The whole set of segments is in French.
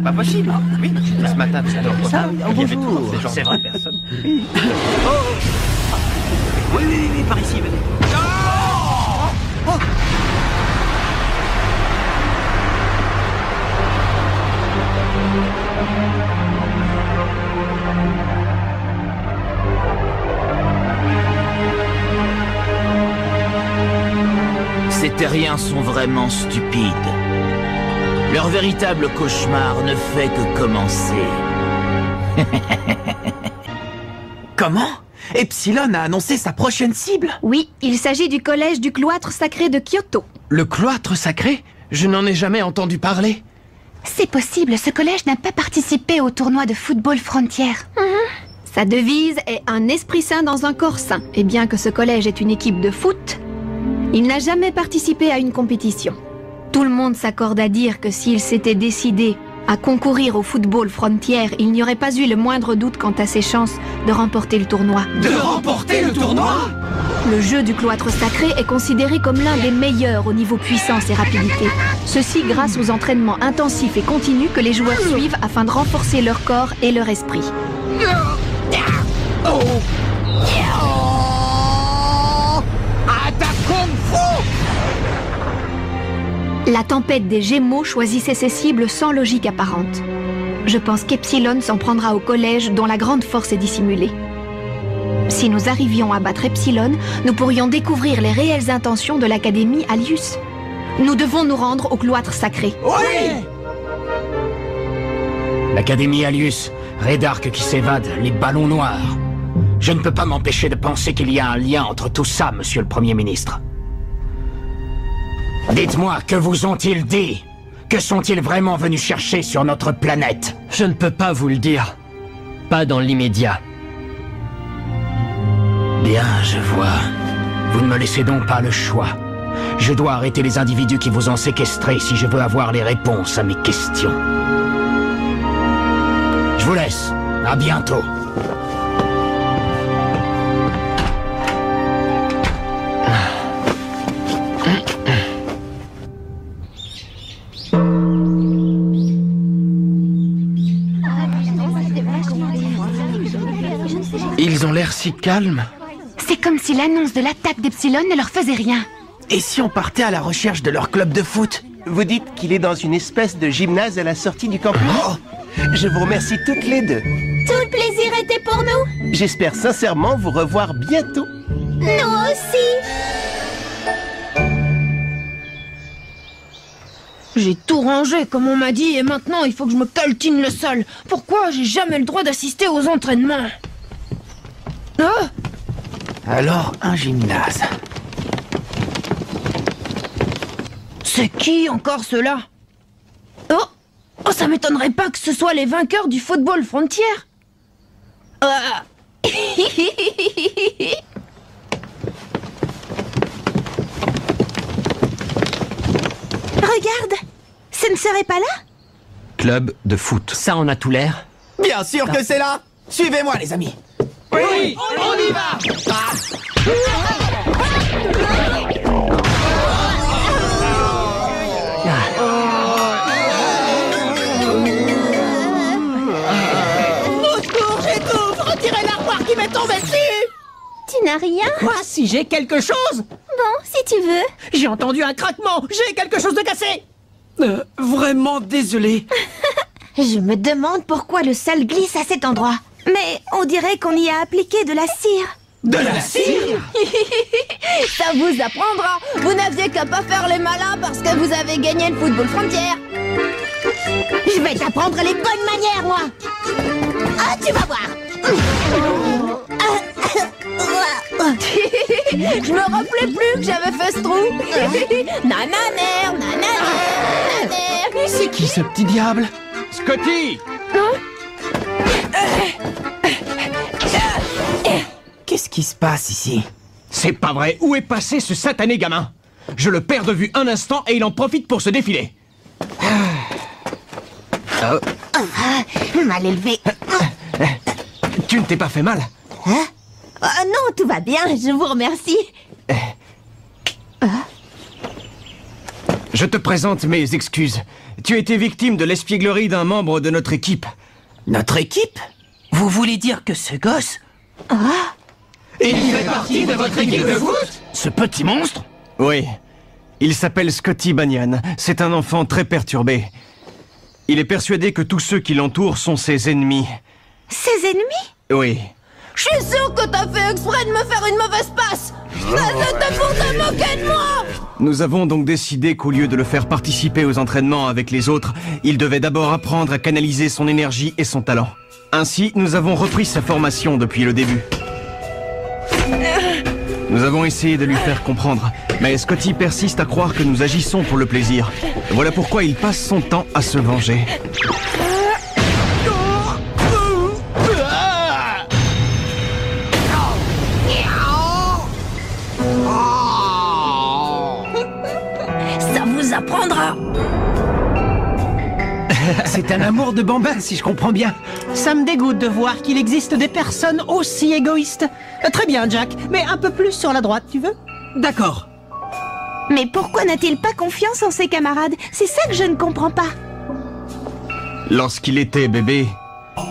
pas possible. Oui, ce matin, tout à l'heure. Ça, il y avait toujours ces gens. C'est vrai, personne. Oui. Oui, par ici, venez. Ces terriens sont vraiment stupides. Leur véritable cauchemar ne fait que commencer. Comment? Epsilon a annoncé sa prochaine cible? Oui, il s'agit du collège du cloître sacré de Kyoto. Le cloître sacré? Je n'en ai jamais entendu parler. C'est possible, ce collège n'a pas participé au tournoi de football frontière. Sa devise est « Un esprit sain dans un corps sain ». Et bien que ce collège est une équipe de foot, il n'a jamais participé à une compétition. Tout le monde s'accorde à dire que s'il s'était décidé à concourir au football frontière, il n'y aurait pas eu le moindre doute quant à ses chances de remporter le tournoi. De remporter le tournoi? Le jeu du cloître sacré est considéré comme l'un des meilleurs au niveau puissance et rapidité. Ceci grâce aux entraînements intensifs et continus que les joueurs suivent afin de renforcer leur corps et leur esprit. La tempête des Gémeaux choisissait ses cibles sans logique apparente. Je pense qu'Epsilon s'en prendra au collège dont la grande force est dissimulée. Si nous arrivions à battre Epsilon, nous pourrions découvrir les réelles intentions de l'Académie Alius. Nous devons nous rendre au cloître sacré. Oui! L'Académie Alius, Redark qui s'évade, les ballons noirs. Je ne peux pas m'empêcher de penser qu'il y a un lien entre tout ça, monsieur le Premier ministre. Dites-moi, que vous ont-ils dit? Que sont-ils vraiment venus chercher sur notre planète? Je ne peux pas vous le dire. Pas dans l'immédiat. Bien, je vois. Vous ne me laissez donc pas le choix. Je dois arrêter les individus qui vous ont séquestré si je veux avoir les réponses à mes questions. Je vous laisse. À bientôt. Ils ont l'air si calmes. C'est comme si l'annonce de l'attaque d'Epsilon ne leur faisait rien. Et si on partait à la recherche de leur club de foot? Vous dites qu'il est dans une espèce de gymnase à la sortie du campus? Je vous remercie toutes les deux. Tout le plaisir était pour nous. J'espère sincèrement vous revoir bientôt. Nous aussi. J'ai tout rangé comme on m'a dit et maintenant il faut que je me caltine le sol. Pourquoi j'ai jamais le droit d'assister aux entraînements? Ah! Alors, un gymnase. C'est qui encore ceux-là? Oh, ça m'étonnerait pas que ce soit les vainqueurs du football frontière. Regarde, ce ne serait pas là? Club de foot. Ça en a tout l'air. Bien sûr que c'est là. Suivez-moi, les amis. Oui, on y va. Au secours, j'étouffe. Retirez l'armoire qui m'est tombée dessus. Tu n'as rien? Quoi, si j'ai quelque chose? Bon, si tu veux. J'ai entendu un craquement. J'ai quelque chose de cassé. Vraiment désolé. Je me demande pourquoi le sol glisse à cet endroit. Mais on dirait qu'on y a appliqué de la cire. De la cire? Ça vous apprendra. Vous n'aviez qu'à pas faire les malins parce que vous avez gagné le football frontière. Je vais t'apprendre les bonnes manières, moi. Ah, tu vas voir. Je me rappelais plus que j'avais fait ce trou. Nananer, nananer. C'est qui ce petit diable? Scotty! Qu'est-ce qui se passe ici? C'est pas vrai. Où est passé ce satané gamin? Je le perds de vue un instant et il en profite pour se défiler. Mal élevé. Tu ne t'es pas fait mal? Hein? Non, tout va bien, je vous remercie. Je te présente mes excuses. Tu as été victime de l'espièglerie d'un membre de notre équipe. Notre équipe? Vous voulez dire que ce gosse... Et il fait partie de votre équipe de foot? Ce petit monstre? Oui. Il s'appelle Scotty Banyan. C'est un enfant très perturbé. Il est persuadé que tous ceux qui l'entourent sont ses ennemis. Ses ennemis? Oui. Je suis sûre que t'as fait exprès de me faire une mauvaise passe. C'était pour te moquer de moi. Nous avons donc décidé qu'au lieu de le faire participer aux entraînements avec les autres, il devait d'abord apprendre à canaliser son énergie et son talent. Ainsi, nous avons repris sa formation depuis le début. Nous avons essayé de lui faire comprendre, mais Scotty persiste à croire que nous agissons pour le plaisir. Voilà pourquoi il passe son temps à se venger. Ça vous apprendra. C'est un amour de bambin, si je comprends bien. Ça me dégoûte de voir qu'il existe des personnes aussi égoïstes. Très bien, Jack, mais un peu plus sur la droite, tu veux? D'accord. Mais pourquoi n'a-t-il pas confiance en ses camarades? C'est ça que je ne comprends pas. Lorsqu'il était bébé,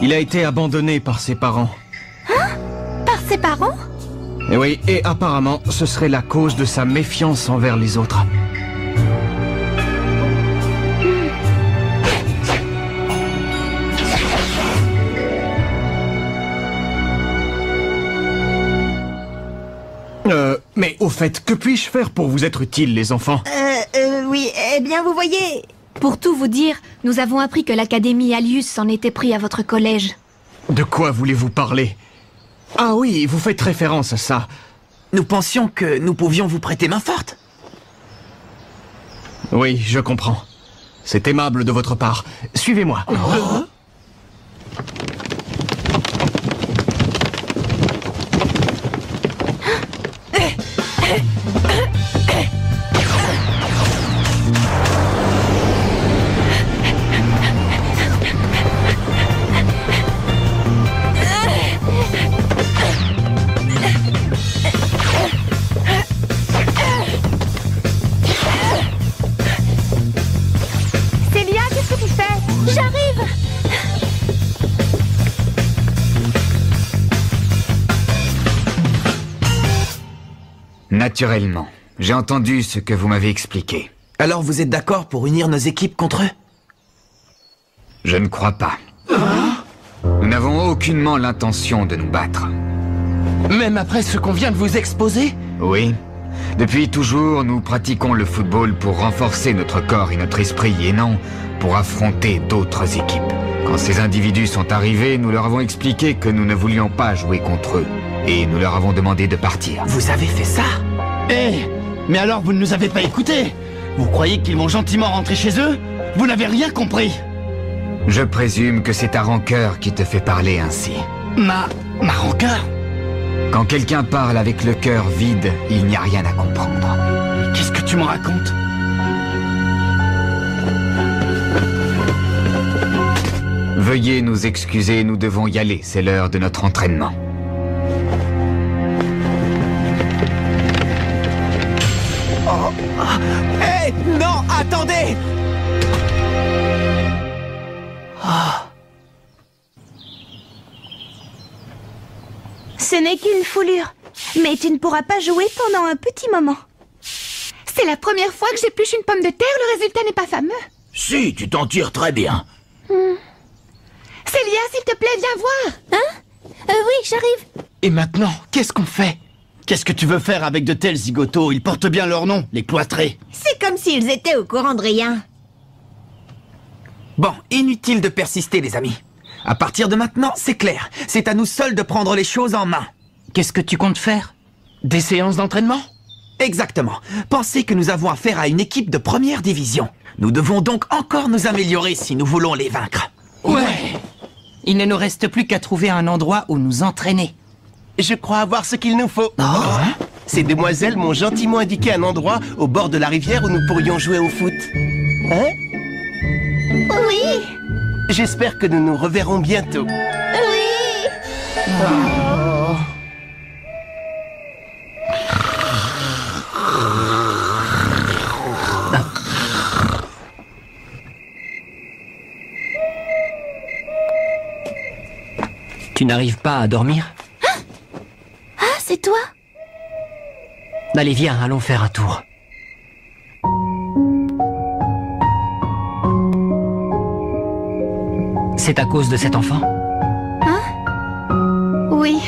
il a été abandonné par ses parents. Par ses parents? Et oui, et apparemment, ce serait la cause de sa méfiance envers les autres. Mais au fait, que puis-je faire pour vous être utile, les enfants? Oui, eh bien, vous voyez... Pour tout vous dire, nous avons appris que l'Académie Alius s'en était pris à votre collège. De quoi voulez-vous parler? Ah oui, vous faites référence à ça. Nous pensions que nous pouvions vous prêter main forte. Oui, je comprends. C'est aimable de votre part. Suivez-moi. Célia, qu'est-ce que tu fais? J'arrive. Naturellement. J'ai entendu ce que vous m'avez expliqué. Alors vous êtes d'accord pour unir nos équipes contre eux? Je ne crois pas. Nous n'avons aucunement l'intention de nous battre. Même après ce qu'on vient de vous exposer? Oui. Depuis toujours, nous pratiquons le football pour renforcer notre corps et notre esprit, et non pour affronter d'autres équipes. Quand ces individus sont arrivés, nous leur avons expliqué que nous ne voulions pas jouer contre eux, et nous leur avons demandé de partir. Vous avez fait ça? Mais alors vous ne nous avez pas écoutés? Vous croyez qu'ils vont gentiment rentrer chez eux? Vous n'avez rien compris. Je présume que c'est ta rancœur qui te fait parler ainsi. Ma rancœur? Quand quelqu'un parle avec le cœur vide, il n'y a rien à comprendre. Qu'est-ce que tu me racontes? Veuillez nous excuser, nous devons y aller, c'est l'heure de notre entraînement. Hé, non, attendez! Ce n'est qu'une foulure. Mais tu ne pourras pas jouer pendant un petit moment. C'est la première fois que j'épluche une pomme de terre, le résultat n'est pas fameux. Si, tu t'en tires très bien. Célia, s'il te plaît, viens voir. Oui, j'arrive. Et maintenant, qu'est-ce qu'on fait? Qu'est-ce que tu veux faire avec de tels zigotos? Ils portent bien leur nom, les cloîtrés. C'est comme s'ils étaient au courant de rien. Bon, inutile de persister, les amis. À partir de maintenant, c'est clair. C'est à nous seuls de prendre les choses en main. Qu'est-ce que tu comptes faire? Des séances d'entraînement? Exactement. Pensez que nous avons affaire à une équipe de première division. Nous devons donc encore nous améliorer si nous voulons les vaincre. Ouais. Il ne nous reste plus qu'à trouver un endroit où nous entraîner. Je crois avoir ce qu'il nous faut. Ces demoiselles m'ont gentiment indiqué un endroit au bord de la rivière où nous pourrions jouer au foot. Hein? Oui. J'espère que nous nous reverrons bientôt. Oui. Tu n'arrives pas à dormir? Ah, c'est toi? Allez, viens, allons faire un tour. C'est à cause de cet enfant? Hein? Oui.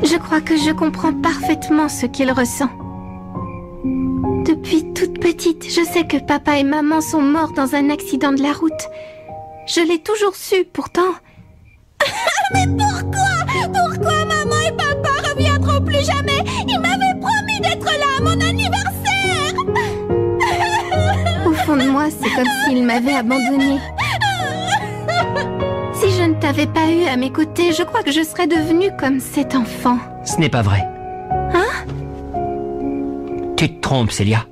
Je crois que je comprends parfaitement ce qu'il ressent. Depuis toute petite, je sais que papa et maman sont morts dans un accident de la route. Je l'ai toujours su, pourtant. Mais pourquoi? Pourquoi maman et papa reviendront plus jamais? Ils m'avaient promis d'être là à mon anniversaire. Au fond de moi, c'est comme s'ils m'avaient abandonnée. Si je ne t'avais pas eu à mes côtés, je crois que je serais devenue comme cet enfant. Ce n'est pas vrai. Hein? Tu te trompes, Célia.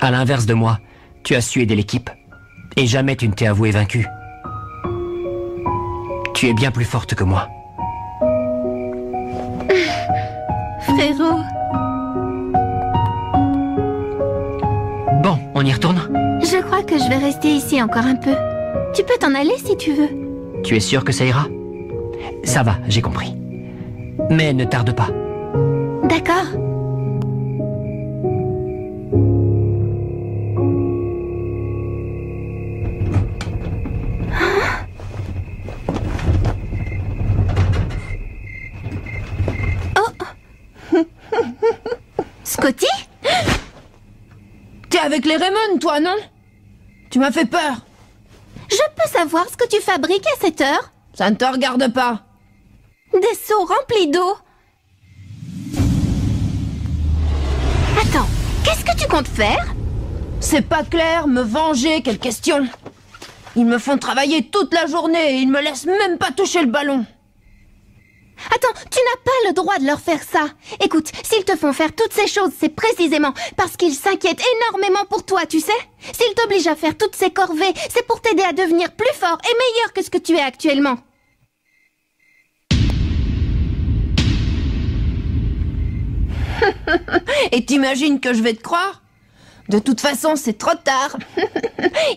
À l'inverse de moi, tu as su aider l'équipe. Et jamais tu ne t'es avouée vaincue. Tu es bien plus forte que moi. Frérot. Bon, on y retourne? Je crois que je vais rester ici encore un peu. Tu peux t'en aller si tu veux. Tu es sûr que ça ira? Ça va, j'ai compris. Mais ne tarde pas. D'accord. Scotty? T'es avec les Raymond, toi, non? Tu m'as fait peur. Je peux savoir ce que tu fabriques à cette heure? Ça ne te regarde pas. Des seaux remplis d'eau. Attends, qu'est-ce que tu comptes faire? C'est pas clair, me venger, quelle question. Ils me font travailler toute la journée et ils me laissent même pas toucher le ballon. Attends, tu n'as pas le droit de leur faire ça. Écoute, s'ils te font faire toutes ces choses, c'est précisément parce qu'ils s'inquiètent énormément pour toi, tu sais? S'ils t'obligent à faire toutes ces corvées, c'est pour t'aider à devenir plus fort et meilleur que ce que tu es actuellement. Et t'imagines que je vais te croire? De toute façon, c'est trop tard.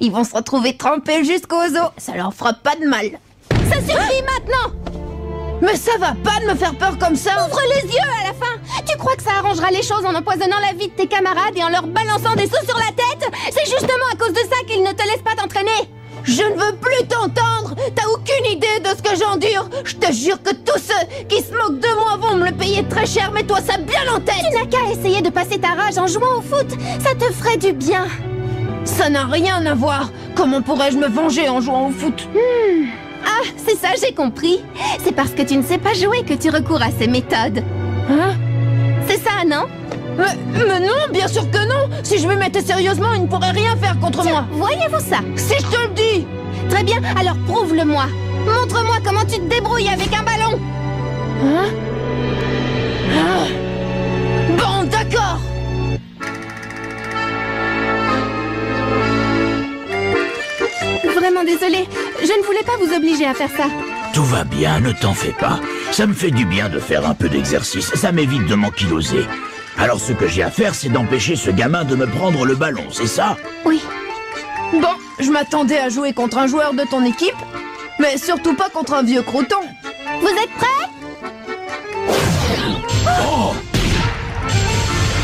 Ils vont se retrouver trempés jusqu'aux os. Ça leur fera pas de mal. Ça suffit maintenant! Mais ça va pas de me faire peur comme ça! Ouvre les yeux à la fin! Tu crois que ça arrangera les choses en empoisonnant la vie de tes camarades et en leur balançant des seaux sur la tête? C'est justement à cause de ça qu'ils ne te laissent pas t'entraîner! Je ne veux plus t'entendre! T'as aucune idée de ce que j'endure! Je te jure que tous ceux qui se moquent de moi vont me le payer très cher, mais toi ça bien en tête! Tu n'as qu'à essayer de passer ta rage en jouant au foot! Ça te ferait du bien! Ça n'a rien à voir! Comment pourrais-je me venger en jouant au foot? Ah, c'est ça, j'ai compris. C'est parce que tu ne sais pas jouer que tu recours à ces méthodes. Hein? C'est ça, non? Mais non, bien sûr que non! Si je me mettais sérieusement, ils ne pourraient rien faire contre moi! Voyez-vous ça? Si je te le dis! Très bien, alors prouve-le-moi! Montre-moi comment tu te débrouilles avec un ballon! Hein? Bon, d'accord! Vraiment désolée, je ne voulais pas vous obliger à faire ça. Tout va bien, ne t'en fais pas. Ça me fait du bien de faire un peu d'exercice, ça m'évite de m'enkyloser. Alors ce que j'ai à faire, c'est d'empêcher ce gamin de me prendre le ballon, c'est ça? Oui. Bon, je m'attendais à jouer contre un joueur de ton équipe, mais surtout pas contre un vieux crouton. Vous êtes prêts? Oh!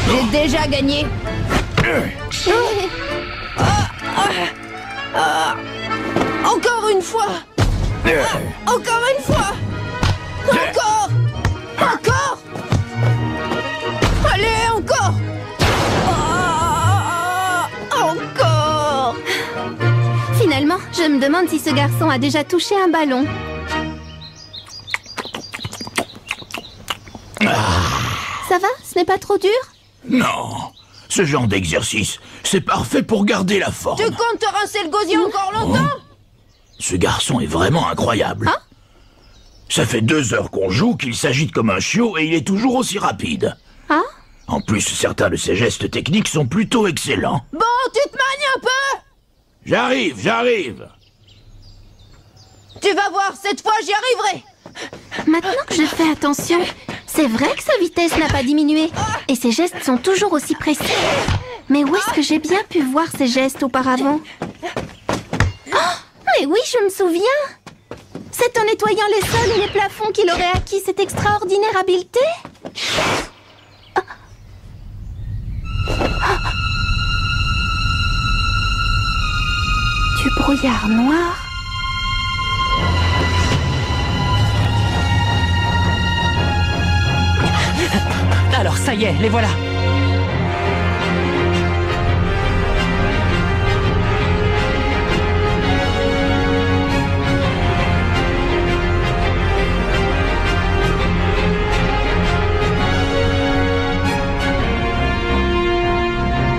J'ai déjà gagné. Encore une fois! Encore une fois! Encore! Encore! Allez, encore! Encore! Finalement, je me demande si ce garçon a déjà touché un ballon. Ça va? Ce n'est pas trop dur? Non, ce genre d'exercice, c'est parfait pour garder la forme. Tu comptes te rincer le gosier encore longtemps? Ce garçon est vraiment incroyable. Hein? Ça fait 2 heures qu'on joue, qu'il s'agite comme un chiot et il est toujours aussi rapide. Ah? En plus, certains de ses gestes techniques sont plutôt excellents. Bon, tu te manies un peu? J'arrive. Tu vas voir, cette fois j'y arriverai. Maintenant que je fais attention, c'est vrai que sa vitesse n'a pas diminué. Et ses gestes sont toujours aussi précis. Mais où est-ce que j'ai bien pu voir ces gestes auparavant? Oh, mais oui, je me souviens. C'est en nettoyant les sols et les plafonds qu'il aurait acquis cette extraordinaire habileté? Du brouillard noir. Alors ça y est, les voilà.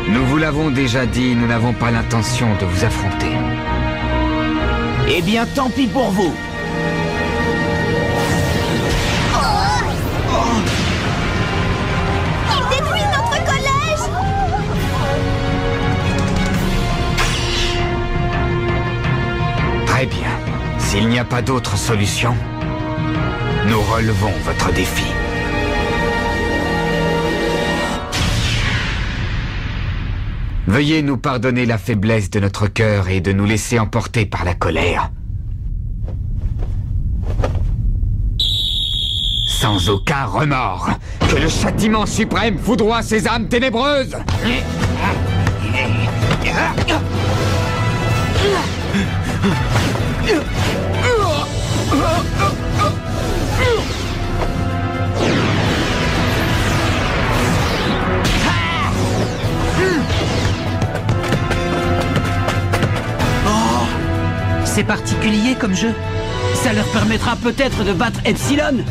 Nous vous l'avons déjà dit, nous n'avons pas l'intention de vous affronter. Eh bien, tant pis pour vous. Il détruit notre collège! Très bien. S'il n'y a pas d'autre solution, nous relevons votre défi. Veuillez nous pardonner la faiblesse de notre cœur et de nous laisser emporter par la colère. Sans aucun remords, que le châtiment suprême foudroie ces âmes ténébreuses. C'est particulier comme jeu. Ça leur permettra peut-être de battre Epsilon.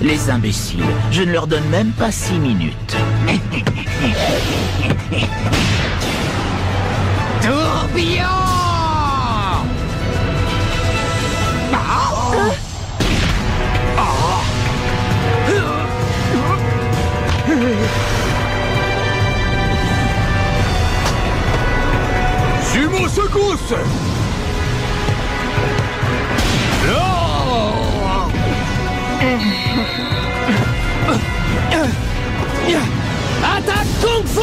Les imbéciles, je ne leur donne même pas 6 minutes. Tourbillon! Sumo secousse! Attaque Kung Fu!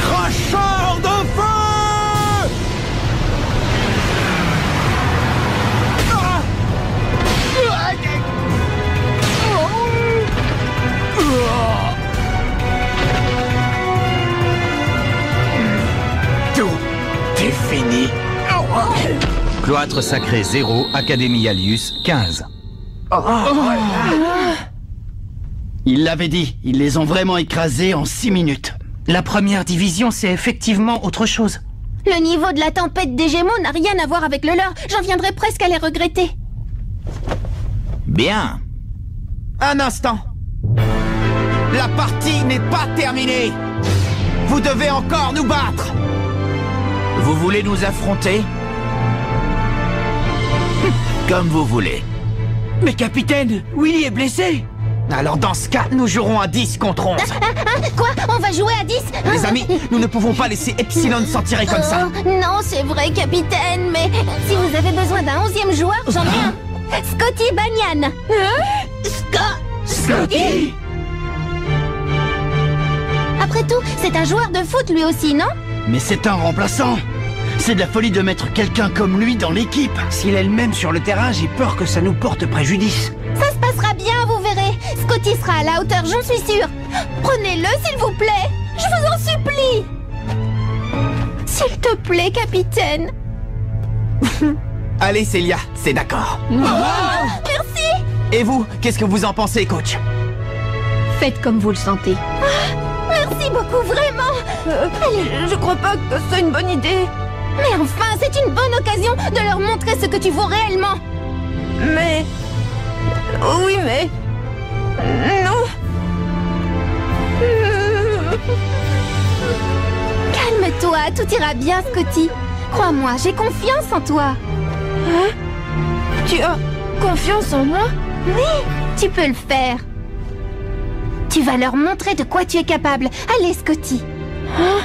Cracheur de feu! Tout est fini. Cloître sacré 0, Académie Alius 15. Il l'avait dit, ils les ont vraiment écrasés en 6 minutes. La première division, c'est effectivement autre chose. Le niveau de la tempête des Gémeaux n'a rien à voir avec le leur. J'en viendrais presque à les regretter. Bien. Un instant. La partie n'est pas terminée. Vous devez encore nous battre. Vous voulez nous affronter? Comme vous voulez. Mais capitaine, Willy est blessé. Alors dans ce cas, nous jouerons à 10 contre 11. Quoi? On va jouer à 10? Les amis, nous ne pouvons pas laisser Epsilon s'en tirer comme ça. Non, c'est vrai, capitaine, mais si vous avez besoin d'un 11e joueur, j'en ai un. Scotty Banyan. Scotty! Après tout, c'est un joueur de foot lui aussi, non? Mais c'est un remplaçant. C'est de la folie de mettre quelqu'un comme lui dans l'équipe. S'il est le même sur le terrain, j'ai peur que ça nous porte préjudice. Ça se passera bien, vous verrez. Scotty sera à la hauteur, j'en suis sûre. Prenez-le, s'il vous plaît. Je vous en supplie. S'il te plaît, capitaine. Allez, Célia, c'est d'accord. Merci. Et vous, qu'est-ce que vous en pensez, coach? Faites comme vous le sentez. Merci beaucoup, vraiment. Je crois pas que c'est une bonne idée. Mais enfin, c'est une bonne occasion de leur montrer ce que tu vaux réellement. Mais... Oui, mais... Non. Calme-toi, tout ira bien, Scotty. Crois-moi, j'ai confiance en toi. Hein? Tu as confiance en moi? Oui, tu peux le faire. Tu vas leur montrer de quoi tu es capable. Allez, Scotty. Hein?